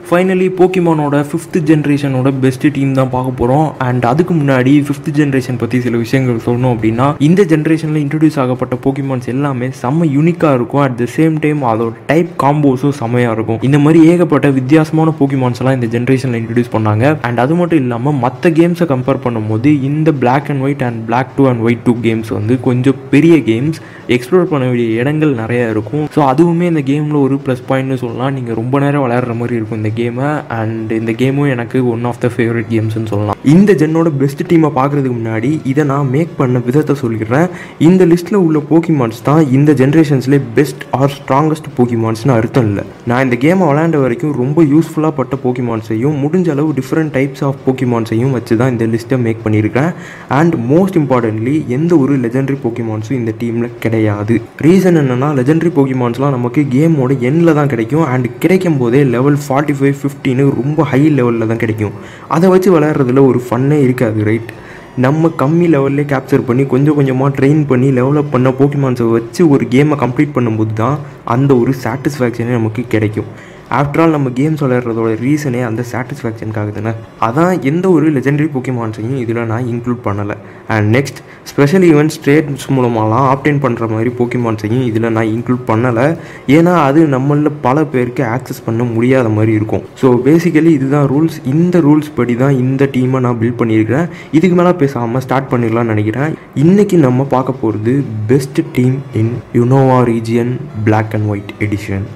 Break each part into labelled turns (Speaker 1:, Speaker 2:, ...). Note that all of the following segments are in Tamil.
Speaker 1: ஃபைனலி போக்கிமானோட 5th ஜென்ரேஷனோட பெஸ்ட் டீம் தான் பார்க்க போகிறோம். அண்ட் அதுக்கு முன்னாடி 5th ஜென்ரேஷன் பற்றி சில விஷயங்கள் சொல்லணும் அப்படின்னா, இந்த ஜென்ரேஷனில் இன்ட்ரடியூஸ் ஆகப்பட்ட போக்கிமான்ஸ் எல்லாமே செம்ம யூனிக்காக இருக்கும். அட் த சேம் டைம் அதோட டைப் காம்போஸும் செம்மையாக இருக்கும். இந்த மாதிரி ஏகப்பட்ட வித்தியாசமான போக்கிமான்ஸ் எல்லாம் இந்த ஜென்ரேஷனில் இன்ட்ரடியூஸ் பண்ணாங்க. அண்ட் அது மட்டும் இல்லாமல் மற்ற கேம்ஸை கம்பேர் பண்ணும்போது இந்த Black and White and Black 2 and White 2 games வந்து கொஞ்சம் பெரிய கேம்ஸ், எக்ஸ்ப்ளோர் பண்ண வேண்டிய இடங்கள் நிறைய இருக்கும். ஸோ அதுவுமே இந்த கேமில் ஒரு ப்ளஸ் பாயிண்ட்னு சொல்லலாம். நீங்கள் ரொம்ப நேரம் விளையாடுற மாதிரி இருக்கும் இந்த கேமை. அண்ட் இந்த கேமும் எனக்கு ஒன் ஆஃப் த ஃபேவரட் கேம்ஸ்னு சொல்லலாம். இந்த ஜென்னோட பெஸ்ட் டீமை பார்க்குறதுக்கு முன்னாடி இதை நான் மேக் பண்ண விதத்தை சொல்லிடுறேன். இந்த லிஸ்ட்டில் உள்ள போக்கிமான்ஸ் தான் இந்த ஜென்ரேஷன்ஸ்லேயே பெஸ்ட் ஆர் ஸ்ட்ராங்கஸ்ட் போக்கிமான்ஸ்னு அர்த்தம் இல்லை. நான் இந்த கேமை விளையாண்ட வரைக்கும் ரொம்ப யூஸ்ஃபுல்லாக பட்ட போக்கிமான்ஸையும் முடிஞ்ச அளவு டிஃப்ரெண்ட் டைப்ஸ் ஆஃப் போக்கிமான்ஸையும் வச்சு தான் இந்த லிஸ்ட்டை மேக் பண்ணியிருக்கேன். அண்ட் மோஸ்ட் இம்பார்ட்டன்ட்லி எந்த ஒரு லெஜெண்டரி போக்கிமான்ஸும் இந்த டீமில் கிடையாது. ரீசன் என்னென்னா, லெஜெண்டரி போக்கிமான்ஸ்லாம் நமக்கு கேமோட எண்ணில் தான் கிடைக்கும். அண்ட் கிடைக்கும் போதே லெவல் 45, 50 ரொம்ப ஹை லெவலில் தான் கிடைக்கும். அதை வச்சு விளையாடுறதுல ஒரு ஃபன்னே இருக்காது, ரைட்? நம்ம கம்மி லெவல்லே கேப்சர் பண்ணி கொஞ்சம் கொஞ்சமாக ட்ரெயின் பண்ணி டெவலப் பண்ண போக்கிமான்ஸை வச்சு ஒரு கேமை கம்ப்ளீட் பண்ணும்போது தான் அந்த ஒரு சாட்டிஸ்ஃபேக்ஷனே நமக்கு கிடைக்கும். ஆஃப்டர் ஆல் நம்ம கேம்ஸ் விளையாடுறதோட ரீசனே அந்த சாட்டிஸ்ஃபேக்ஷனுக்காக தானே. அதான் எந்த ஒரு லெஜெண்டரி போக்கிமான்ஸையும் இதில் நான் இன்க்ளூட் பண்ணலை. And next, special events trades மூலமாலாம் ஆப்டெயின் பண்ணுற மாதிரி போக்கிமான்ஸையும் இதில் நான் இன்க்ளூட் பண்ணலை. ஏன்னா அது நம்மளில் பல பேருக்கு ஆக்சஸ் பண்ண முடியாத மாதிரி இருக்கும். ஸோ பேசிக்கலி இதுதான் ரூல்ஸ். இந்த ரூல்ஸ் படி தான் இந்த டீமை நான் பில்ட் பண்ணியிருக்கிறேன். இதுக்கு மேலே பேசாமல் ஸ்டார்ட் பண்ணிடலாம்னு நினைக்கிறேன். இன்றைக்கி நம்ம பார்க்க போகிறது best team in Unova region Black and White edition.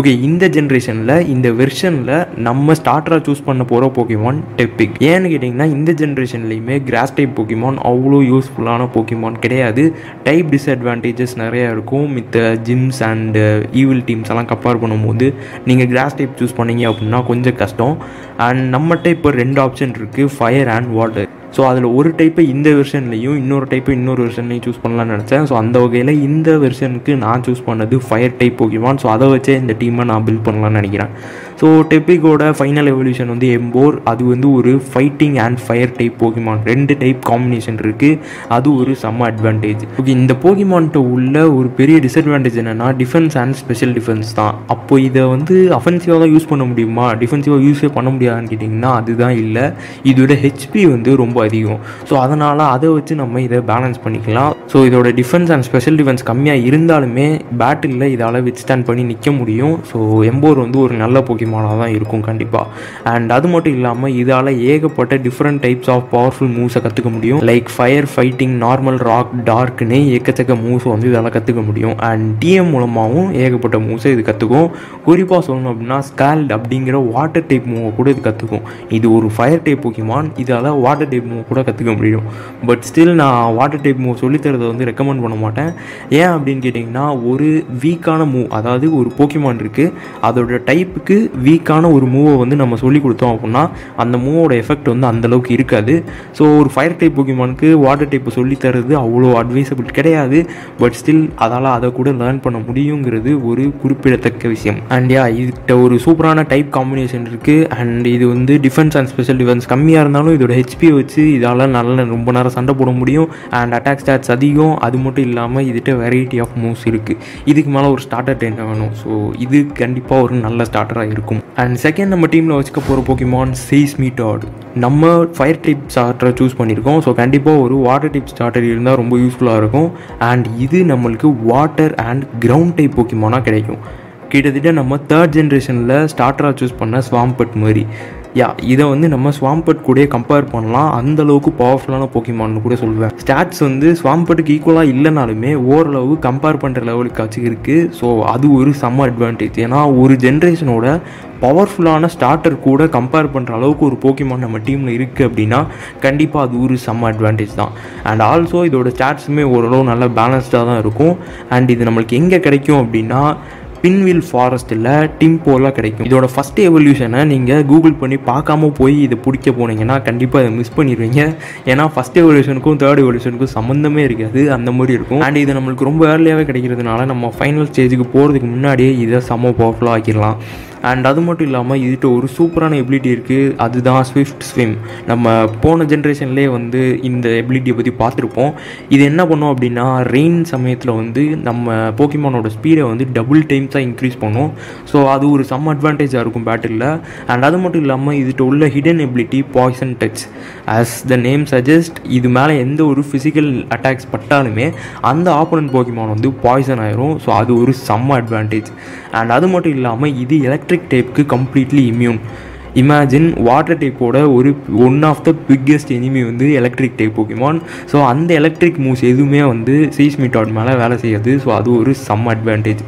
Speaker 1: Okay, இந்த ஜென்ரேஷனில் இந்த வெர்ஷனில் நம்ம ஸ்டார்டராக சூஸ் பண்ண போகிற போக்கிமான் டெப்பிக். ஏன்னு கேட்டிங்கன்னா, இந்த ஜென்ரேஷன்லேயுமே கிராஸ் டைப் போக்கிமான் அவ்வளோ யூஸ்ஃபுல்லான போக்கிமான் கிடையாது. டைப் டிஸ்அட்வான்டேஜஸ் நிறையா இருக்கும். மித்த ஜிம்ஸ் அண்ட் ஈவில் டீம்ஸ் எல்லாம் கம்பேர் பண்ணும்போது நீங்கள் கிராஸ் டைப் சூஸ் பண்ணீங்க அப்படின்னா கொஞ்சம் கஷ்டம். அண்ட் நம்மகிட்ட இப்போ 2 ஆப்ஷன் இருக்குது, ஃபயர் அண்ட் வாட்டர். ஸோ அதில் ஒரு டைப்பை இந்த வெர்ஷன்லையும் இன்னொரு டைப்பை இன்னொரு வெர்ஷன்லையும் சூஸ் பண்ணலான்னு நினச்சேன். ஸோ அந்த வகையில் இந்த வெர்ஷனுக்கு நான் சூஸ் பண்ணது ஃபயர் டைப் போக்கிமான். ஸோ அதை வச்சே இந்த டீமை நான் பில்ட் பண்ணலான்னு நினைக்கிறேன். ஸோ டெப்பிக்கோட ஃபைனல் எவல்யூஷன் வந்து எம்போர். அது வந்து ஒரு fighting and fire type Pokemon. 2 type combination இருக்குது. அது ஒரு செம்ம அட்வான்டேஜ். ஓகே, இந்த போக்கிமான்கிட்ட உள்ள ஒரு பெரிய டிஸ்அட்வான்டேஜ் என்னென்னா டிஃபென்ஸ் அண்ட் ஸ்பெஷல் டிஃபென்ஸ் தான். அப்போ இதை வந்து அஃபென்சிவாக தான் யூஸ் பண்ண முடியுமா, டிஃபென்சிவாக யூஸே பண்ண முடியாதுன்னு கேட்டிங்கன்னா அதுதான் இல்லை. இதோட ஹெச்பி வந்து ரொம்ப அதிகம். ஸோ அதனால் அதை வச்சு நம்ம இதை பேலன்ஸ் பண்ணிக்கலாம். ஸோ இதோட டிஃபென்ஸ் அண்ட் ஸ்பெஷல் டிஃபென்ஸ் கம்மியாக இருந்தாலுமே பேட்டிலில் இதால் வித்ஸ்டாண்ட் பண்ணி நிற்க முடியும். ஸோ எம்போர் வந்து ஒரு நல்ல போக்கிமானாக தான் இருக்கும் கண்டிப்பாக. அண்ட் அது மட்டும் இல்லாமல் இதால் ஏகப்பட்ட டிஃப்ரெண்ட் டைப்ஸ் ஆஃப் பவர்ஃபுல் மூவ்ஸை கற்றுக்க முடியும். Like fire, fighting, normal, rock, டார்க்னு எக்கச்சக்க மூவ்ஸ் வந்து இதால் கற்றுக்க முடியும். அண்ட் டிஎம் மூலமாகவும் ஏகப்பட்ட மூவ்ஸை இது கற்றுக்கும். குறிப்பாக சொல்லணும் அப்படின்னா ஸ்கால்ட் அப்படிங்கிற வாட்டர் டைப் மூவை கூட இது கற்றுக்கும். இது ஒரு ஃபயர் டைப் போக்கிமான், இதால் வாட்டர் டைப் மூவ் கூட கற்றுக்க முடியும். பட் ஸ்டில் நான் வாட்டர் டைப் மூவ் சொல்லித்தரதை வந்து ரெக்கமெண்ட் பண்ண மாட்டேன். ஏன் அப்படின்னு கேட்டிங்கன்னா, ஒரு வீக்கான மூவ், அதாவது ஒரு போக்கிமான் இருக்குது, அதோட டைப்புக்கு வீக்கான ஒரு மூவை வந்து நம்ம சொல்லி கொடுத்தோம் அப்படின்னா அந்த மூவோட எஃபெக்ட் வந்து அந்தளவுக்கு இருக்காது. ஸோ ஒரு ஃபயர் டைப் போக்கிமானுக்கு வாட்டர் டைப்பை சொல்லித்தரது அவ்வளோ அட்வைசபிள் கிடையாது. பட் ஸ்டில் அதால் அதை கூட லேர்ன் பண்ண முடியுங்கிறது ஒரு குறிப்பிடத்தக்க விஷயம். அண்ட் இதுகிட்ட ஒரு சூப்பரான டைப் காம்பினேஷன் இருக்குது. அண்ட் இது வந்து டிஃபென்ஸ் அண்ட் ஸ்பெஷல் டிஃபென்ஸ் கம்மியாக இருந்தாலும் இதோட ஹெச்பி வச்சு இதால் நல்ல ரொம்ப நேரம் சண்டை போட முடியும். அண்ட் அட்டாக் ஸ்டாட்ஸ் அதிகம். அது மட்டும் இல்லாமல் இதுகிட்ட வெரைட்டி ஆஃப் மூவ்ஸ் இருக்குது. இதுக்கு மேலே ஒரு ஸ்டார்டர் டைம் வேணும். ஸோ இது கண்டிப்பாக ஒரு நல்ல ஸ்டார்டராக இருக்கும். அண்ட் செகண்ட் நம்ம டீமில் வச்சுக்க போகிற போக்கிமான் Seismitoad. நம்ம ஃபயர் டைப் ஸ்டார்டரை சூஸ் பண்ணியிருக்கோம். ஸோ கண்டிப்பாக ஒரு வாட்டர் டைப் ஸ்டார்டர் இருந்தால் ரொம்ப யூஸ்ஃபுல்லாக இருக்கும். அண்ட் இது நம்மளுக்கு வாட்டர் அண்ட் கிரவுண்ட் டைப் போக்கிமானாக கிடைக்கும். கிட்டத்தட்ட நம்ம 3rd ஜென்ரேஷனில் ஸ்டார்டராக சூஸ் பண்ண ஸ்வாம்பட் மாதிரி. இதை வந்து நம்ம ஸ்வாம்பட் கூட கம்பேர் பண்ணலாம். அந்தளவுக்கு பவர்ஃபுல்லான போக்கிமான்னு கூட சொல்லுவேன். ஸ்டாட்ஸ் வந்து ஸ்வாம்பட்டுக்கு ஈக்குவலாக இல்லைனாலுமே ஓரளவு கம்பேர் பண்ணுற லெவலுக்காச்சும் இருக்குது. ஸோ அது ஒரு செம்ம அட்வான்டேஜ். ஏன்னா ஒரு ஜென்ரேஷனோட பவர்ஃபுல்லான ஸ்டார்டர் கூட கம்பேர் பண்ணுற அளவுக்கு ஒரு போக்கிமான் நம்ம டீமில் இருக்குது அப்படின்னா கண்டிப்பாக அது ஒரு செம்ம அட்வான்டேஜ் தான். அண்ட் ஆல்சோ இதோட ஸ்டாட்ஸுமே ஓரளவு நல்லா பேலன்ஸ்டாக தான் இருக்கும். அண்ட் இது நம்மளுக்கு எங்கே கிடைக்கும் அப்படின்னா பின்வில் ஃபாரஸ்ட்டில் டிம்போலாம் கிடைக்கும். இதோட ஃபஸ்ட் எவல்யூஷனை நீங்கள் கூகுள் பண்ணி பார்க்காம போய் இதை பிடிக்க போனீங்கன்னா கண்டிப்பாக இதை மிஸ் பண்ணிடுவீங்க. ஏன்னா ஃபஸ்ட் எவல்யூஷனுக்கும் 3rd எவல்யூஷனுக்கும் சம்மந்தமே இருக்காது, அந்த மாதிரி இருக்கும். அண்ட் இது நம்மளுக்கு ரொம்ப ஏர்லியாகவே கிடைக்கிறதுனால நம்ம ஃபைனல் ஸ்டேஜுக்கு போகிறதுக்கு முன்னாடியே இதை செம்ம பவர்ஃபுல்லாக ஆக்கிடலாம். அண்ட் அது மட்டும் இல்லாமல் இதுகிட்ட ஒரு சூப்பரான எபிலிட்டி இருக்குது, அதுதான் ஸ்விஃப்ட் ஸ்விம். நம்ம போன ஜென்ரேஷன்லேயே வந்து இந்த எபிலிட்டியை பற்றி பார்த்துருப்போம். இது என்ன பண்ணோம் அப்படின்னா ரெயின் சமயத்தில் வந்து நம்ம போக்கிமானோட ஸ்பீடை வந்து டபுள் டைம்ஸாக இன்க்ரீஸ் பண்ணும். ஸோ அது ஒரு சம் அட்வான்டேஜாக இருக்கும் பேட்டிலில். அண்ட் அது மட்டும் இல்லாமல் இதுகிட்ட உள்ள hidden ability poison touch. As the name suggest, இது மேலே எந்த ஒரு ஃபிசிக்கல் அட்டாக்ஸ் பட்டாலுமே அந்த ஆப்போனன்ட் போக்கிமான் வந்து பாய்சன் ஆயிரும். ஸோ அது ஒரு சம் அட்வான்டேஜ். அண்ட் அது மட்டும் இல்லாமல் இது எலக்ட்ரிக் டைப்புக்கு கம்ப்ளீட்லி இம்யூன். இமேஜின் வாட்டர் டைப்போட one of the biggest enemy வந்து எலக்ட்ரிக் டைப் போக்கிமான். ஸோ அந்த எலக்ட்ரிக் மூவ்ஸ் எதுவுமே வந்து சீஸ்மிட்டாட் மேலே வேலை செய்யாது. ஸோ அது ஒரு சம் அட்வான்டேஜ்.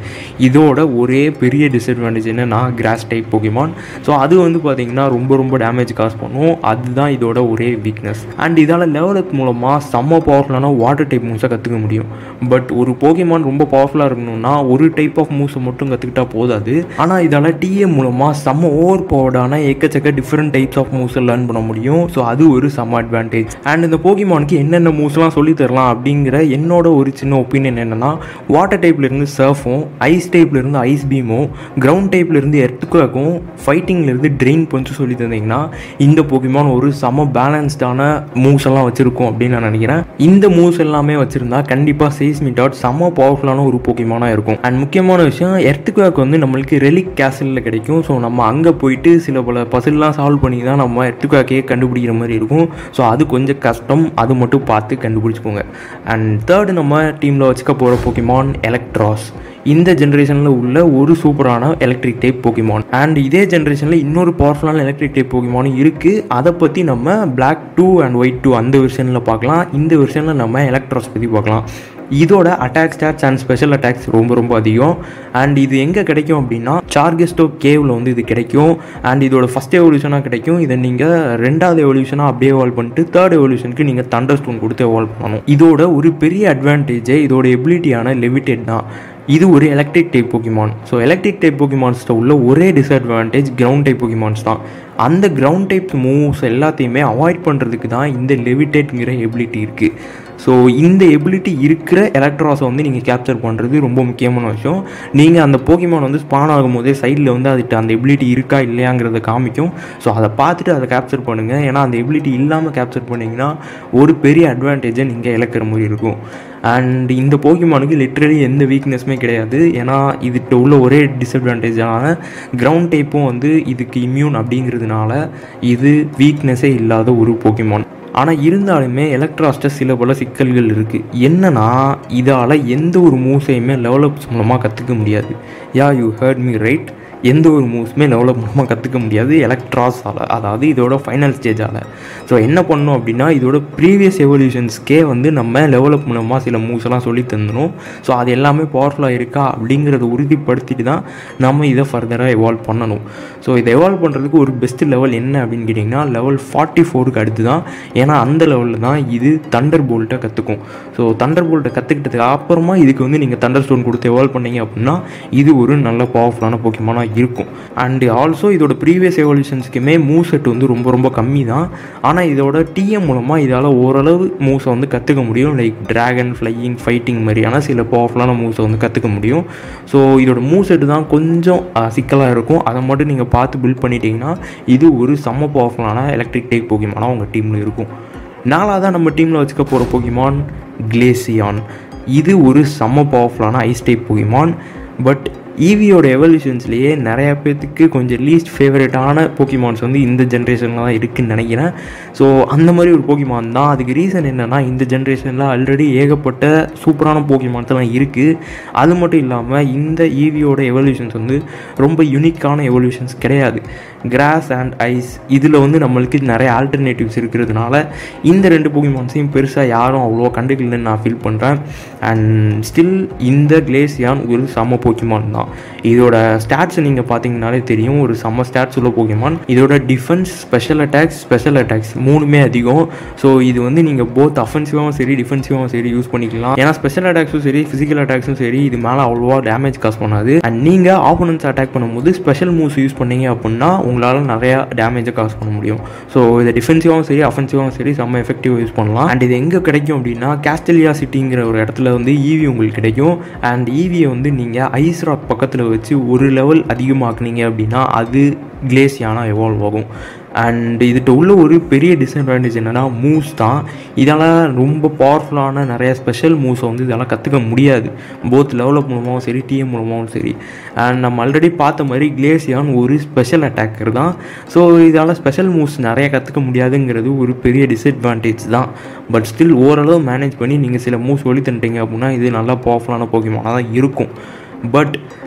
Speaker 1: இதோட ஒரே பெரிய டிஸ்அட்வான்டேஜ் என்னன்னா கிராஸ் டைப் போக்கிமான். ஸோ அது வந்து பார்த்திங்கன்னா ரொம்ப டேமேஜ் காஸ் பண்ணும். அதுதான் இதோட ஒரே வீக்னஸ். அண்ட் இதால் லெவல் அப் மூலமாக செம்ம பவர்ஃபுல்லான வாட்டர் டைப் மூவ்ஸை கற்றுக்க முடியும். பட் ஒரு போக்கிமான் ரொம்ப பவர்ஃபுல்லாக இருக்கணும்னா ஒரு டைப் ஆஃப் மூவ்ஸை மட்டும் கற்றுக்கிட்டா போதாது. ஆனால் இதால் டிஏ மூலமாக செம்ம ஓவர் பவர்டான எக்கச்சக்க டிஃப்ரெண்ட் டைப்ஸ் ஆஃப் மூவ்ஸை லேர்ன் பண்ண முடியும். ஸோ அது ஒரு சம் அட்வான்டேஜ். அண்ட் இந்த போக்கிமானுக்கு என்னென்ன மூவ்ஸ்லாம் சொல்லி தரலாம் அப்படிங்கிற என்னோட ஒரு சின்ன ஒப்பீனியன் என்னென்னா, வாட்டர் டைப்லேருந்து சர்ஃபும், ஐஸ் டைப்லேருந்து ஐஸ் பீமும், கிரவுண்ட் டைப்லேருந்து எர்த்குவேக்கும், ஃபைட்டிங்லேருந்து ட்ரெயின் பஞ்சும் சொல்லி தந்தீங்கன்னா இந்த போக்கிமான் ஒரு சம பேலன்ஸ்டான மூவ்ஸ் எல்லாம் வச்சுருக்கும் அப்படின்னு நான் நினைக்கிறேன். இந்த மூவ்ஸ் எல்லாமே வச்சுருந்தா கண்டிப்பாக சீஸ்மிட்டாட் செம்ம பவர்ஃபுல்லான ஒரு போக்கிமானாக இருக்கும். அண்ட் முக்கியமான விஷயம், எர்த்குவேக் வந்து நம்மளுக்கு ரெலிக் கேசலில் கிடைக்கும். ஸோ நம்ம அங்கே போயிட்டு சில பல பசில்லாம் சால்வ் பண்ணி தான் நம்ம எர்த்குவேக்கையே கண்டுபிடிக்கிற மாதிரி இருக்கும். ஸோ அது கொஞ்சம் கஷ்டம், அது மட்டும் பார்த்து கண்டுபிடிச்சிக்கோங்க. அண்ட் தேர்டு நம்ம டீமில் வச்சுக்க போகிற போக்கிமான் எலக்ட்ராஸ். இந்த ஜென்ரேஷனில் உள்ள ஒரு சூப்பரான எலக்ட்ரிக் டைப் போக்கிமான். அண்ட் இதே ஜென்ரேஷனில் இன்னொரு பவர்ஃபுல்லான எலக்ட்ரிக் டைப் போக்கிமானும் இருக்குது. அதை பற்றி நம்ம Black 2 and White 2 அந்த வெர்ஷனில் பார்க்கலாம். இந்த வெர்ஷனில் நம்ம எலக்ட்ராஸ் பற்றி பார்க்கலாம். இதோட attack stats and special attacks ரொம்ப அதிகம். அண்ட் இது எங்கே கிடைக்கும் அப்படின்னா சார்கெஸ்டோ கேவில் வந்து இது கிடைக்கும். அண்ட் இதோட ஃபஸ்ட் எவல்யூஷனாக கிடைக்கும். இதை நீங்கள் ரெண்டாவது எவல்யூஷனாக அப்படியே எவால்வ் பண்ணிட்டு தேர்ட் எவல்யூஷனுக்கு நீங்கள் தண்டர் ஸ்டோன் கொடுத்து எவால்வ் பண்ணணும். இதோட ஒரு பெரிய அட்வான்டேஜே இதோட எபிலிட்டியான லெவிடேட் தான். இது ஒரு electric type Pokemon. So electric type போக்கிமான்ஸ்ட்ட உள்ள ஒரே டிஸ்அட்வான்டேஜ் கிரவுண்ட் டைப் போக்கிமான்ஸ் தான். அந்த கிரவுண்ட் டைப் மூவ்ஸ் எல்லாத்தையுமே அவாய்ட் பண்ணுறதுக்கு தான் இந்த லெவிடேட்ங்கிற எபிலிட்டி இருக்குது. ஸோ இந்த எபிலிட்டி இருக்கிற எலக்ட்ராஸை வந்து நீங்கள் கேப்சர் பண்ணுறது ரொம்ப முக்கியமான விஷயம். நீங்கள் அந்த போக்கிமான் வந்து ஸ்பான் ஆகும்போதே சைடில் வந்து அதுக்கு அந்த எபிலிட்டி இருக்கா இல்லையாங்கிறத காமிக்கும். ஸோ அதை பார்த்துட்டு அதை கேப்சர் பண்ணுங்கள். ஏன்னா அந்த எபிலிட்டி இல்லாமல் கேப்சர் பண்ணிங்கன்னா ஒரு பெரிய அட்வான்டேஜை நீங்கள் இழக்கிற மாதிரி இருக்கும். அண்ட் இந்த போக்கிமானுக்கு லிட்ரலி எந்த வீக்னஸுமே கிடையாது. ஏன்னா இதுகிட்ட உள்ள ஒரே டிஸ்அட்வான்டேஜான கிரவுண்ட் டைப்பும் வந்து இதுக்கு இம்யூன் அப்படிங்கிறதுனால இது வீக்னஸே இல்லாத ஒரு போக்கிமான். ஆனால் இருந்தாலுமே எலக்ட்ராஸ்ட்ட சில பல சிக்கல்கள் இருக்குது. என்னன்னா இதால் எந்த ஒரு மூவ்ஸையுமே லெவலப்ஸ் மூலமாக கற்றுக்க முடியாது. You hurt me right. எந்த ஒரு மூவ்ஸுமே லெவலப் மூலமாக கற்றுக்க முடியாது எலக்ட்ராஸால், அதாவது இதோட ஃபைனல் ஸ்டேஜால். ஸோ என்ன பண்ணோம் அப்படின்னா இதோட ப்ரீவியஸ் எவல்யூஷன்ஸ்க்கே வந்து நம்ம லெவலப் மூலமாக சில மூவ்ஸ் எல்லாம் சொல்லி தந்துடும். ஸோ அது எல்லாமே பவர்ஃபுல்லாக இருக்கா அப்படிங்கிறத உறுதிப்படுத்திட்டு தான் நம்ம இதை ஃபர்தராக எவால்வ் பண்ணணும். ஸோ இதை எவால்வ் பண்ணுறதுக்கு ஒரு பெஸ்ட் லெவல் என்ன அப்படின்னு கேட்டிங்கன்னா லெவல் 44க்கு அடுத்து தான். ஏன்னா அந்த லெவலில் தான் இது தண்டர் போல்ட்டை கற்றுக்கும். ஸோ தண்டர் போல்ட்டை கற்றுக்கிட்டதுக்கு அப்புறமா இதுக்கு வந்து நீங்கள் தண்டர் ஸ்டோன் கொடுத்து எவால்வ் பண்ணீங்க அப்படின்னா இது ஒரு நல்ல பவர்ஃபுல்லான போக்கிமானாக இருக்கும். அண்ட் ஆல்சோ இதோட ப்ரீவியஸ் எவல்யூஷன்ஸ்க்குமே மூவ் செட் வந்து ரொம்ப கம்மி தான். ஆனால் இதோட டிஎம் மூலமாக இதால் ஓரளவு மூவ்ஸை வந்து கற்றுக்க முடியும். லைக் ட்ராகன், ஃப்ளையிங், ஃபைட்டிங் மாதிரியான சில பவர்ஃபுல்லான மூவ்ஸை வந்து கற்றுக்க முடியும். ஸோ இதோட மூவ் செட்டு தான் கொஞ்சம் சிக்கலாக இருக்கும். அதை மட்டும் நீங்கள் பார்த்து பில்ட் பண்ணிட்டீங்கன்னா இது ஒரு செம்ம பவர்ஃபுல்லான எலக்ட்ரிக் டைப் போக்கிமானாக உங்கள் டீமில் இருக்கும். நாலாவதாக நம்ம டீமில் வச்சுக்க போகிற போக்கிமான் கிளேசியான். இது ஒரு செம்ம பவர்ஃபுல்லான ஐஸ் டைப் போக்கிமான். பட் ஈவியோட எவல்யூஷன்ஸ்லேயே நிறையா பேர்த்துக்கு கொஞ்சம் லீஸ்ட் ஃபேவரட்டான போக்கிமான்ஸ் வந்து இந்த ஜென்ரேஷனில் தான் இருக்குதுன்னு நினைக்கிறேன். ஸோ அந்த மாதிரி ஒரு போக்கிமான் தான். அதுக்கு ரீசன் என்னென்னா இந்த ஜென்ரேஷனில் ஆல்ரெடி ஏகப்பட்ட சூப்பரான போக்கிமான்ஸ்லாம் இருக்குது. அது மட்டும் இல்லாமல் இந்த ஈவியோட எவல்யூஷன்ஸ் வந்து ரொம்ப யூனிக்கான எவல்யூஷன்ஸ் கிடையாது. கிராஸ் அண்ட் ஐஸ் இதில் வந்து நம்மளுக்கு நிறைய ஆல்டர்னேட்டிவ்ஸ் இருக்கிறதுனால இந்த ரெண்டு போக்கிமான்ஸையும் பெருசாக யாரும் அவ்வளோ கண்டுக்கலன்னு நான் ஃபீல் பண்ணுறேன். அண்ட் ஸ்டில் இந்த கிளேசியான் ஒரு செம்ம போக்கிமான் தான். இதோட ஸ்டாட்ஸ் நீங்கள் பார்த்தீங்கன்னாலே தெரியும், ஒரு செம்ம ஸ்டாட்ஸ் உள்ள போக்கிமான். இதோட டிஃபென்ஸ், ஸ்பெஷல் அட்டாக்ஸ் மூணுமே அதிகம். ஸோ இது வந்து நீங்கள் போத் அஃபென்சிவாகவும் சரி டிஃபென்சிவாகவும் சரி யூஸ் பண்ணிக்கலாம். ஏன்னா ஸ்பெஷல் அட்டாக்ஸும் சரி ஃபிசிக்கல் அட்டாக்ஸும் சரி இது மேலே அவ்வளோவா டேமேஜ் காஸ் பண்ணாது. அண்ட் நீங்கள் ஆப்போனன்ட்ஸ் அட்டாக் பண்ணும்போது ஸ்பெஷல் மூவ்ஸ் யூஸ் பண்ணீங்க அப்படின்னா உங்களால் நிறையா டேமேஜை காஸ் பண்ண முடியும். ஸோ இதை டிஃபென்சிவாகவும் சரி அஃபென்சிவாகவும் சரி செம்ம எஃபெக்டிவாக யூஸ் பண்ணலாம். அண்ட் இது எங்கே கிடைக்கும் அப்படின்னா கேஸ்டலியா சிட்டிங்கிற ஒரு இடத்துல வந்து ஈவி உங்களுக்கு கிடைக்கும். அண்ட் ஈவியை வந்து நீங்கள் ஐஸ் ராக் பக்கத்தில் வச்சு ஒரு லெவல் அதிகமாக்குனீங்க அப்படின்னா அது கிளேசியானா எவால்வ் ஆகும். அண்ட் இதுகிட்ட உள்ள ஒரு பெரிய டிஸ்அட்வான்டேஜ் என்னென்னா மூவ்ஸ் தான். இதெல்லாம் ரொம்ப பவர்ஃபுல்லான நிறைய ஸ்பெஷல் மூவ்ஸை வந்து இதெல்லாம் கற்றுக்க முடியாது, போத் லெவலப் மூலமாகவும் சரி டிஎம் மூலமாகவும் சரி. அண்ட் நம்ம ஆல்ரெடி பார்த்த மாதிரி கிளேசியான் ஒரு ஸ்பெஷல் அட்டாக்கர் தான். ஸோ இதால் ஸ்பெஷல் மூவ்ஸ் நிறைய கற்றுக்க முடியாதுங்கிறது ஒரு பெரிய டிஸ்அட்வான்டேஜ் தான். பட் ஸ்டில் ஓரளவு மேனேஜ் பண்ணி நீங்கள் சில மூவ்ஸ் சொல்லி தந்துட்டீங்க அப்படின்னா இது நல்லா பவர்ஃபுல்லான போக்கிமானாக தான் இருக்கும். பட்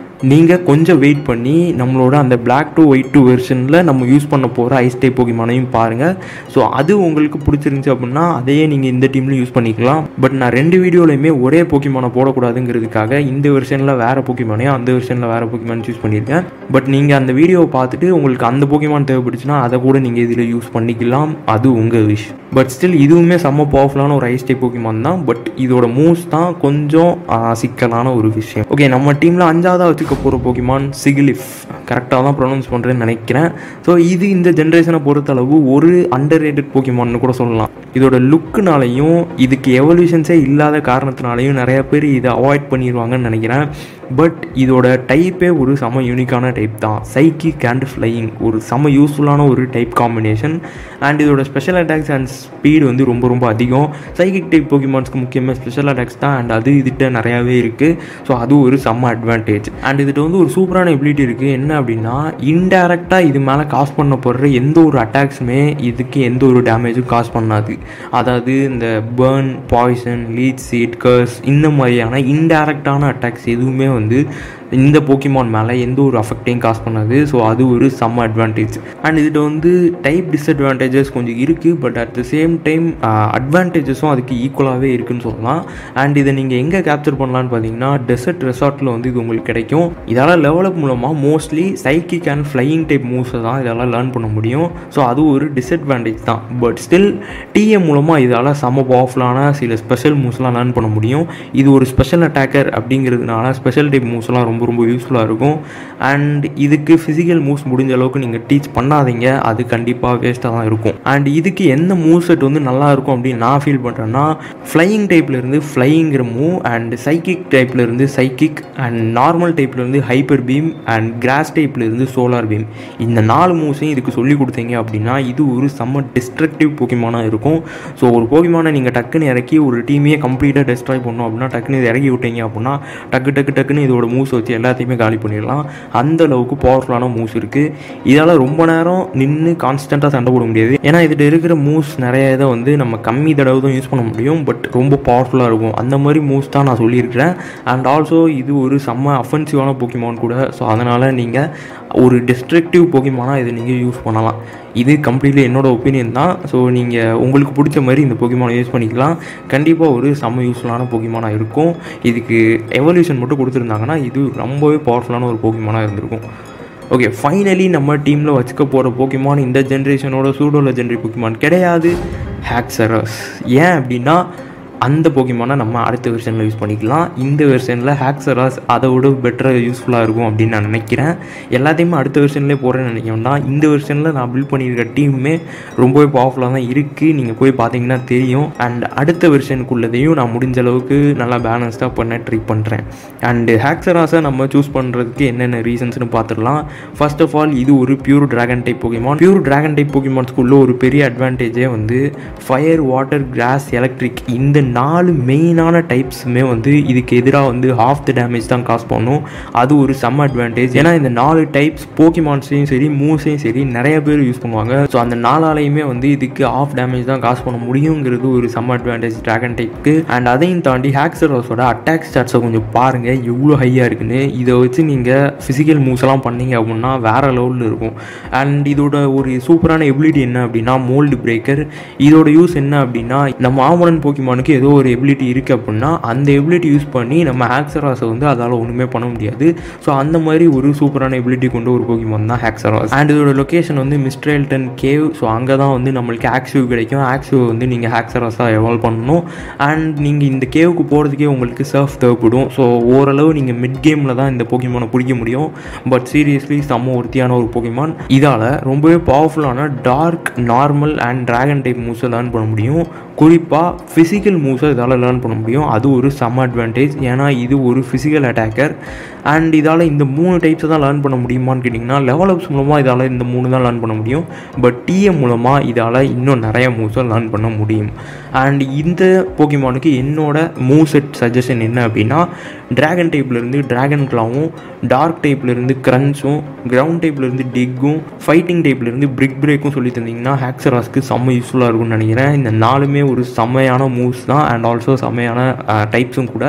Speaker 1: நீங்கள் கொஞ்சம் வெயிட் பண்ணி நம்மளோட அந்த Black to White 2 வெர்ஷனில் நம்ம யூஸ் பண்ண போகிற ஐஸ் டைப் போக்கிமானையும் பாருங்கள். ஸோ அது உங்களுக்கு பிடிச்சிருந்துச்சி அப்படின்னா அதையே நீங்கள் இந்த டீம்லையும் யூஸ் பண்ணிக்கலாம். பட் நான் 2 வீடியோலையுமே ஒரே போக்கிமானை போடக்கூடாதுங்கிறதுக்காக இந்த வெர்ஷனில் வேறு போக்கிமானையும் அந்த வெர்ஷனில் வேறு போக்கிமான் யூஸ் பண்ணியிருக்கேன். பட் நீங்கள் அந்த வீடியோவை பார்த்துட்டு உங்களுக்கு அந்த போக்கிமான் தேவைப்படுச்சுன்னா அதை கூட நீங்கள் இதில் யூஸ் பண்ணிக்கலாம், அது உங்கள் விஷ். பட் ஸ்டில் இதுவுமே செம்ம பவர்ஃபுல்லான ஒரு ஐஸ் டைப் போக்கிமான் தான். பட் இதோட மூவ்ஸ் தான் கொஞ்சம் சிக்கலான ஒரு விஷயம். ஓகே, நம்ம டீமில் 5ஆவதாக வச்சுக்க போகிற போக்கிமான் சிகிலிஃப், கரெக்டாக தான் ப்ரொனவுன்ஸ் பண்ணுறேன்னு நினைக்கிறேன். ஸோ இது இந்த ஜென்ரேஷனை பொறுத்தளவு ஒரு அண்டர் ரேட்டட் போக்கிமான்னு கூட சொல்லலாம். இதோட லுக்குனாலையும் இதுக்கு எவல்யூஷன்ஸே இல்லாத காரணத்தினாலையும் நிறைய பேர் இதை அவாய்ட் பண்ணிடுவாங்கன்னு நினைக்கிறேன். பட் இதோட டைப்பே ஒரு செம யூனிக்கான டைப் தான். சைக்கிக் அண்ட் ஃப்ளையிங் ஒரு செம யூஸ்ஃபுல்லான ஒரு டைப் காம்பினேஷன். அண்ட் இதோட ஸ்பெஷல் அட்டாக்ஸ் அண்ட் ஸ்பீடு வந்து ரொம்ப ரொம்ப அதிகம். சைக்கிக் டைப் போக்கிமான்ஸ்க்கு முக்கியமாக ஸ்பெஷல் அட்டாக்ஸ் தான். அண்ட் அது இதுகிட்ட நிறையாவே இருக்குது. ஸோ அது ஒரு செம்ம அட்வான்டேஜ். அண்ட் இதுகிட்ட வந்து ஒரு சூப்பரான எபிலிட்டி இருக்குது. என்ன அப்படின்னா இன்டெரக்டாக இது மேலே காஸ் பண்ணப்படுற எந்த ஒரு அட்டாக்ஸுமே இதுக்கு எந்த ஒரு டேமேஜும் காஸ் பண்ணாது. அதாவது இந்த பர்ன், பாய்சன், லீச் சீட், கர்ஸ் இந்த மாதிரியான இன்டெரக்டான அட்டாக்ஸ் எதுவுமே வந்து இந்த போக்கிமான் மேலே எந்த ஒரு அஃபெக்டையும் காஸ் பண்ணாது. ஸோ அது ஒரு செம்ம அட்வான்டேஜ். அண்ட் இதுகிட்ட வந்து டைப் டிஸ்அட்வான்டேஜஸ் கொஞ்சம் இருக்குது. But at the same time அட்வான்டேஜஸும் அதுக்கு ஈக்குவலாகவே இருக்குதுன்னு சொல்லலாம். அண்ட் இதை நீங்கள் எங்கே கேப்சர் பண்ணலான்னு பார்த்தீங்கன்னா டெசர்ட் ரெசார்ட்டில் வந்து இது உங்களுக்கு கிடைக்கும். இதெல்லாம் லெவலப் மூலமாக mostly psychic and flying type மூவ்ஸை தான் இதெல்லாம் லேர்ன் பண்ண முடியும். ஸோ அது ஒரு டிஸ்அட்வான்டேஜ் தான். பட் ஸ்டில் டிஎம் மூலமாக இதால் செம்ம பவர்ஃபுல்லான சில ஸ்பெஷல் மூவ்ஸ்லாம் லேர்ன் பண்ண முடியும். இது ஒரு ஸ்பெஷல் அட்டாக்கர் அப்படிங்கிறதுனால ஸ்பெஷல் டைப் மூவ்ஸ்லாம் ரொம்ப ரொம்ப யூஸ்ஃபுல்லாக இருக்கும். அண்ட் இதுக்கு ஃபிசிக்கல் மூவ்ஸ் முடிஞ்ச அளவுக்கு நீங்கள் டீச் பண்ணாதீங்க, அது கண்டிப்பாக வேஸ்ட்டாக தான் இருக்கும். அண்ட் இதுக்கு எந்த மூவ் செட் வந்து நல்லா இருக்கும் அப்படின்னு நான் ஃபீல் பண்ணுறேன்னா ஃப்ளையிங் டைப்லேருந்து ஃப்ளைங்கிற மூவ், அண்ட் சைக்கிக் டைப்லேருந்து சைக்கிக், அண்ட் நார்மல் டைப்லேருந்து ஹைப்பர் பீம், அண்ட் கிராஸ் டைப்லேருந்து சோலார் பீம். இந்த 4 மூவ்ஸையும் இதுக்கு சொல்லி கொடுத்தீங்க அப்படின்னா இது ஒரு செம்ம டிஸ்ட்ரக்டிவ் போக்கிமானாக இருக்கும். ஸோ ஒரு போக்கிமானை நீங்கள் டக்குன்னு இறக்கி ஒரு டீமையே கம்ப்ளீட்டாக டெஸ்ட்ராய் பண்ணோம் அப்படின்னா டக்குன்னு இது இறக்கி விட்டீங்க அப்படின்னா டக்குன்னு இதோட மூவ்ஸ் வச்சு எல்லாத்தையுமே காலி பண்ணிடலாம். அந்த அளவுக்கு பவர்ஃபுல்லான மூவ்ஸ் இருக்குது. இதால் ரொம்ப நேரம் நின்று கான்ஸ்டண்ட்டாக சண்டை போட முடியாது. ஏன்னா இதில் இருக்கிற மூவ்ஸ் நிறைய இதை வந்து நம்ம கம்மி தடவை தான் யூஸ் பண்ண முடியும். பட் ரொம்ப பவர்ஃபுல்லாக இருக்கும். அந்த மாதிரி மூவ்ஸ் தான் நான் சொல்லியிருக்கிறேன். அண்ட் ஆல்சோ இது ஒரு செம்ம அஃபென்சிவான போக்கிமான் கூட. ஸோ அதனால் நீங்கள் ஒரு டிஸ்ட்ரக்டிவ் போக்கிமானாக இதை நீங்கள் யூஸ் பண்ணலாம். இது கம்ப்ளீட்லி என்னோடய ஒப்பீனியன் தான். ஸோ நீங்கள் உங்களுக்கு பிடிச்ச மாதிரி இந்த போக்கிமானை யூஸ் பண்ணிக்கலாம். கண்டிப்பாக ஒரு செம்ம யூஸ்ஃபுல்லான போக்கிமானாக இருக்கும். இதுக்கு எவல்யூஷன் மட்டும் கொடுத்துருந்தாங்கன்னா இது ரொம்பவே பவர்ஃபுல்லான ஒரு போக்கிமானாக இருந்திருக்கும். ஓகே, ஃபைனலி நம்ம டீமில் வச்சுக்க போகிற போக்கிமான் இந்த ஜென்ரேஷனோட சூடோ லெஜெண்டரி போக்கிமான் கிடையாது, ஹேக்ஸரஸ். ஏன் அப்படின்னா அந்த போக்கிமானை நம்ம அடுத்த வெர்ஷனில் யூஸ் பண்ணிக்கலாம். இந்த வெர்ஷனில் ஹேக்ஸராஸ் அதை விட பெட்டராக யூஸ்ஃபுல்லாக இருக்கும் அப்படின்னு நான் நினைக்கிறேன். எல்லாத்தையுமே அடுத்த வெர்ஷன்லேயே போகிறேன்னு நினைக்கிறேன்னா இந்த வெர்ஷனில் நான் பில்ட் பண்ணியிருக்க டீமுமே ரொம்பவே பவர்ஃபுல்லாக தான் இருக்குது. நீங்கள் போய் பார்த்தீங்கன்னா தெரியும். அண்ட் அடுத்த வெர்ஷனுக்குள்ளதையும் நான் முடிஞ்ச அளவுக்கு நல்லா பேலன்ஸ்டாக பண்ண ட்ரை பண்ணுறேன். அண்டு ஹேக்ஸராஸை நம்ம சூஸ் பண்ணுறதுக்கு என்னென்ன ரீசன்ஸ்னு பார்த்துடலாம். ஃபர்ஸ்ட் ஆஃப் ஆல் இது ஒரு pure dragon type Pokemon. Pure dragon type போக்கிமான்ஸ்குள்ள ஒரு பெரிய அட்வான்டேஜே வந்து ஃபயர், வாட்டர், கிராஸ், எலக்ட்ரிக் இந்த 4 மெயினான டைப்ஸுமே வந்து இதுக்கு எதிராக வந்து ஹாஃப் த டேமேஜ் தான் காசு பண்ணும். அது ஒரு செம்ம அட்வான்டேஜ். ஏன்னா இந்த 4 டைப்ஸ் போக்கிமான்ஸையும் சரி மூவ்ஸையும் சரி நிறைய பேர் யூஸ் பண்ணுவாங்க. ஸோ அந்த 4ஆலையுமே வந்து இதுக்கு ஆஃப் டேமேஜ் தான் காசு பண்ண முடியுங்கிறது ஒரு செம்ம அட்வான்டேஜ் டிராகன் டைப்புக்கு. அண்ட் அதையும் தாண்டி ஹேக்ஸராஸோட அட்டாக் ஸ்டாட்ஸை கொஞ்சம் பாருங்கள் எவ்வளோ ஹையாக இருக்குன்னு. இதை வச்சு நீங்கள் ஃபிசிக்கல் மூவ்ஸ் எல்லாம் பண்ணீங்க அப்படின்னா வேறு லெவலில் இருக்கும். அண்ட் இதோட ஒரு சூப்பரான எபிலிட்டி என்ன அப்படின்னா மோல்டு பிரேக்கர். இதோட யூஸ் என்ன அப்படின்னா நம்ம ஆமரன் போக்கிமானுக்கு ஏதோ ஒரு எபிலிட்டி இருக்குது அப்படின்னா அந்த எபிலிட்டி யூஸ் பண்ணி நம்ம ஹேக்ஸராஸை வந்து அதால் ஒன்றுமே பண்ண முடியாது. ஸோ அந்த மாதிரி ஒரு சூப்பரான எபிலிட்டி கொண்டு ஒரு போக்கிமான் தான் ஹேக்ஸராஸ். அண்ட் இதோட லொக்கேஷன் வந்து மிஸ்ட்ரேல்டன் கேவ். ஸோ அங்கே தான் வந்து நம்மளுக்கு ஆக்சிவ் கிடைக்கும். ஆக்சிவ் வந்து நீங்கள் ஹேக்ஸராஸாக எவால்வ் பண்ணணும். அண்ட் நீங்கள் இந்த கேவுக்கு போகிறதுக்கே உங்களுக்கு சர்ஃப் தேவைப்படும். ஸோ ஓரளவு நீங்கள் மிட் கேமில் தான் இந்த போக்கிமானை பிடிக்க முடியும். பட் சீரியஸ்லி செம்ம ஒருத்தியான ஒரு போக்கிமான். இதால் ரொம்பவே பவர்ஃபுல்லான dark, normal and dragon type மூவ்ஸை லேர்ன் பண்ண முடியும். குறிப்பாக ஃபிசிக்கல் மூவ்ஸை இதால் லேர்ன் பண்ண முடியும். அது ஒரு சம் அட்வான்டேஜ். ஏன்னா இது ஒரு ஃபிசிக்கல் அட்டாக்கர் அண்ட் இதால் இந்த 3 டைப்ஸை தான் லேர்ன் பண்ண முடியுமான்னு கேட்டிங்கன்னா லெவல் அப்ஸ் மூலமாக இதால் இந்த 3 தான் லேர்ன் பண்ண முடியும். பட் டிஎம் மூலமாக இதால் இன்னும் நிறைய மூவ்ஸை லேர்ன் பண்ண முடியும். அண்ட் இந்த போக்கிமானுக்கு என்னோட மூவ் செட் சஜஷன் என்ன அப்படின்னா, ட்ராகன் டைப்லேருந்து ட்ராகன் கிளாவும், டார்க் டைப்லேருந்து க்ரன்ச்சும், கிரவுண்ட் டைப்லேருந்து டிக்கும், ஃபைட்டிங் டைப்லேருந்து பிரிக் பிரேக்கும் சொல்லி தந்தீங்கன்னா ஹேக்ஸராஸ்க்கு செம்ம யூஸ்ஃபுல்லாக இருக்கும்னு நினைக்கிறேன். இந்த 4மே ஒரு செம்மையான மூவ்ஸ் தான் அண்ட் ஆல்சோ செம்மையான டைப்ஸும் கூட.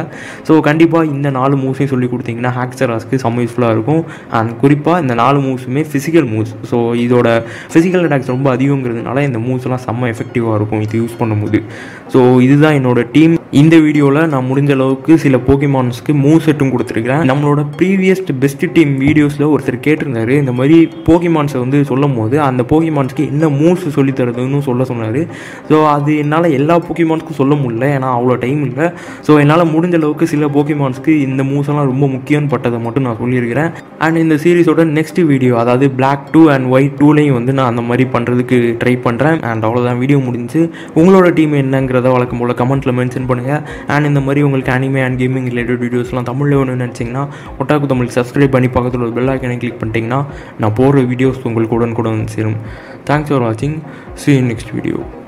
Speaker 1: ஸோ கண்டிப்பாக இந்த 4 மூவ்ஸையும் சொல்லி கொடுத்தீங்கன்னா ஹேக்ஸராஸ்க்கு செம்ம யூஸ்ஃபுல்லாக இருக்கும். அண்ட் குறிப்பாக இந்த 4 மூவ்ஸுமே ஃபிசிக்கல் மூவ்ஸ். ஸோ இதோட ஃபிசிக்கல் அட்டாக்ஸ் ரொம்ப அதிகங்கிறதுனால இந்த மூவ்ஸ்லாம் செம்ம எஃபெக்டிவாக இருக்கும் இது யூஸ் பண்ணும்போது. ஸோ இதுதான் என்னோட டீம். இந்த வீடியோவில் நான் முடிஞ்ச அளவுக்கு சில போக்கிமான்ஸ்க்கு மூவ் செட்டும் கொடுத்துருக்கிறேன். நம்மளோட ப்ரீவியஸ் பெஸ்ட் டீம் வீடியோஸில் ஒருத்தர் கேட்டிருந்தாரு இந்த மாதிரி போக்கிமான்ஸை வந்து சொல்லும் போது அந்த போக்கிமான்ஸ்க்கு என்ன மூவ்ஸ் சொல்லி தருதுன்னு சொல்ல சொன்னார். ஸோ அது என்னால் எல்லா போக்கிமான்ஸ்க்கும் சொல்ல முடியல, ஏன்னா அவ்வளோ டைம் இல்லை. ஸோ என்னால் முடிஞ்ச அளவுக்கு சில போக்கிமான்ஸ்க்கு இந்த மூவ்ஸ் எல்லாம் ரொம்ப முக்கியம்னு பட்டதை மட்டும் நான் சொல்லியிருக்கிறேன். அண்ட் இந்த சீரிஸோட நெக்ஸ்ட் வீடியோ, அதாவது Black 2 அண்ட் White 2லையும் வந்து நான் அந்த மாதிரி பண்ணுறதுக்கு ட்ரை பண்ணுறேன். அண்ட் அவ்வளோதான், வீடியோ முடிஞ்சு. உங்களோட டீம் என்னங்கிறத வழக்கம் போல் கமெண்ட்டில் மென்ஷன் பண்ணுங்கள். அண்ட் இந்த மாதிரி உங்களுக்கு அனிமே அண்ட் கேமிங் ரிலேட்டட் வீடியோஸ்லாம் தமிழில் வேணும்னு நினச்சிங்கன்னா ஒட்டாக்கு தமிழுக்கு சப்ஸ்கிரைப் பண்ணி பக்கத்தில் ஒரு பெல் ஐக்கனை கிளிக் பண்ணிட்டீங்கன்னா நான் போடுற வீடியோஸ் உங்களுக்கு உடனுக்குடன் சேரும். தேங்க்ஸ் ஃபார் வாட்சிங். See you in next video.